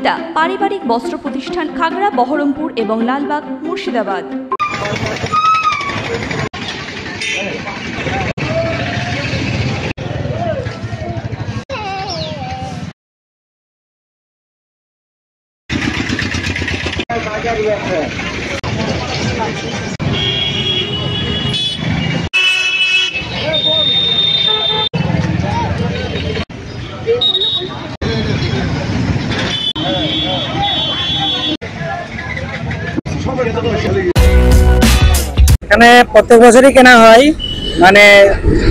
সুনিতা পারিবারিক বস্ত্র প্রতিষ্ঠান, খাগড়া, বহরমপুর এবং লালবাগ, মুর্শিদাবাদ। এখানে প্রত্যেক বছরই কেনা হয়, মানে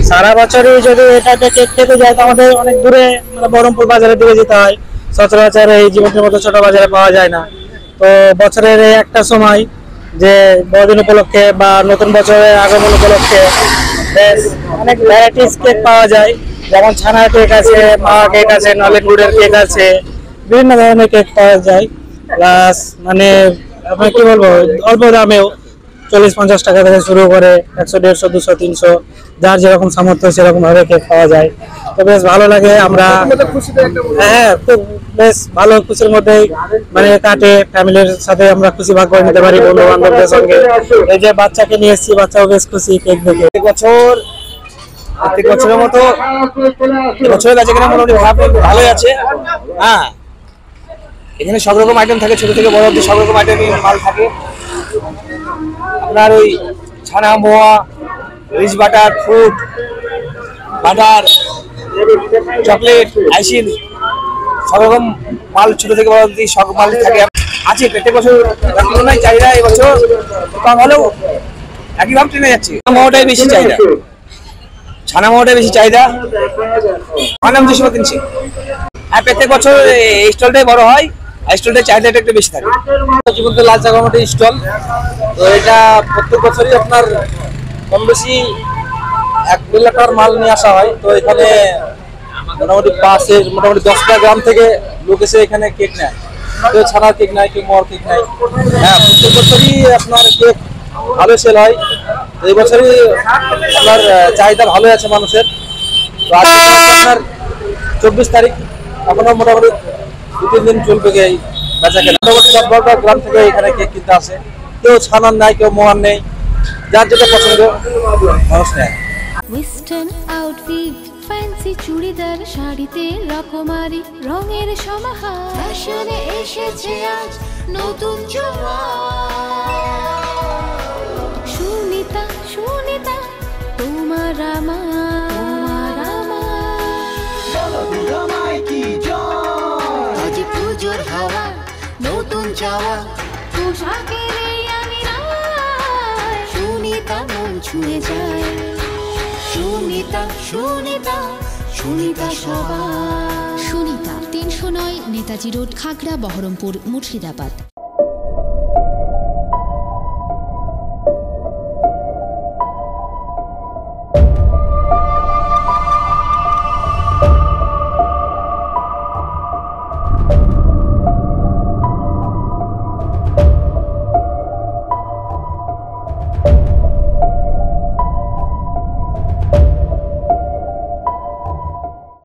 সারা বছরই যদি এটাতে কেক খেতে যায় তো আমাদের অনেক দূরে, মানে বহরমপুর বাজারের দিকে যেতে হয়। সচরাচর এই জীবনের মতো ছোট বাজারে পাওয়া যায় না। তো বছরের এই একটা সময় যে বড়দিন উপলক্ষে বা নতুন বছরের আগমন উপলক্ষে অনেক ভ্যারাইটিস কেক পাওয়া যায়, যেমন ছানার কেক আছে, মাওয়া কেক আছে, নলেন গুড়ের কেক আছে, বিভিন্ন ধরনের কেক পাওয়া যায়। প্লাস মানে আমি কি বলবো, অল্প দামেও 40-50 টাকা থেকে শুরু করে 100, 150, 200, 300 যার যেরকম সামর্থ্য সেরকম ভাবে কেক পাওয়া যায়। তো বেশ ভালো লাগে। আমরা হ্যাঁ খুব বেশ ভালো খুশির মধ্যেই মানে কাটে, ফ্যামিলির সাথে আমরা খুশি ভাগ করে নিতে পারি বন্ধু বান্ধবদের সঙ্গে। এই যে বাচ্চাকে নিয়ে এসেছি, বাচ্চাও বেশ খুশি কেক দেখে। প্রত্যেক বছরের মতো বছরের কাছে কিনা মোটামুটি ভালোই আছে। হ্যাঁ, এখানে সব রকম আইটেম থাকে, ছোট থেকে বড় অবধি সব রকম আইটেমই মাল থাকে। আপনার ওই ছানা, মোয়া, rich butter, fruit butter, chocolate, icing, সব রকম মাল ছোট থেকে বড় অবধি সব মাল থাকে আছে। প্রত্যেক বছর তুলনায় চাহিদা এবছর কম হলেও একই ভাব টেনে যাচ্ছে। মোয়াটাই বেশি চাহিদা, ছানা মোয়াটাই বেশি চাহিদা। আমার নাম জসীমউদ্দিন সিং। হ্যাঁ, প্রত্যেক বছর এই স্টলটাই বড় হয়, স্টলটার চাহিদাটা একটু বেশি থাকে। জীবন্ত লাল চা কমিটির স্টল, তো এটা প্রত্যেক বছরই আপনার কম বেশি 1-1.5 লাখ টাকার মাল নিয়ে আসা হয়। তো এখানে মোটামুটি পাশের মোটামুটি 10টা গ্রাম থেকে লোক এসে এখানে কেক নেয়। কেউ ছানার কেক নেয়, কেউ মোয়ার কেক নেয়। হ্যাঁ, প্রত্যেক বছরই আপনার কেক ভালো সেল হয়। এই বছরই আপনার চাহিদা ভালোই আছে মানুষের। তো আজকে আপনার 24 তারিখ, এখনো মোটামুটি 2-3 দিন চলবে এই বেচা কেনা। মোটামুটি 10-12টা গ্রাম থেকে এখানে কেক কিনতে আসে। কেউ ছানার নেয়, কেউ মোয়ার নেই, যার যেটা পছন্দ মানুষ নেয়। ওয়েস্টার্ন আউটফিট, ফ্যান্সি চুড়িদার, শাড়িতে রকমারি রঙের সমাহার, ফ্যাশনে এসেছে আজ নতুন সুনিতা, সুনিতা তোমার আমার আজ পুজোর হাওয়া, নতুন চাওয়া পোশাকের আমি সুনিতা মন ছুঁয়ে যায়। সুনিতা, সুনিতা, সুনিতা সবার। সুনিতা 309 নেতাজি রোড, খাগড়া, বহরমপুর, মুর্শিদাবাদ।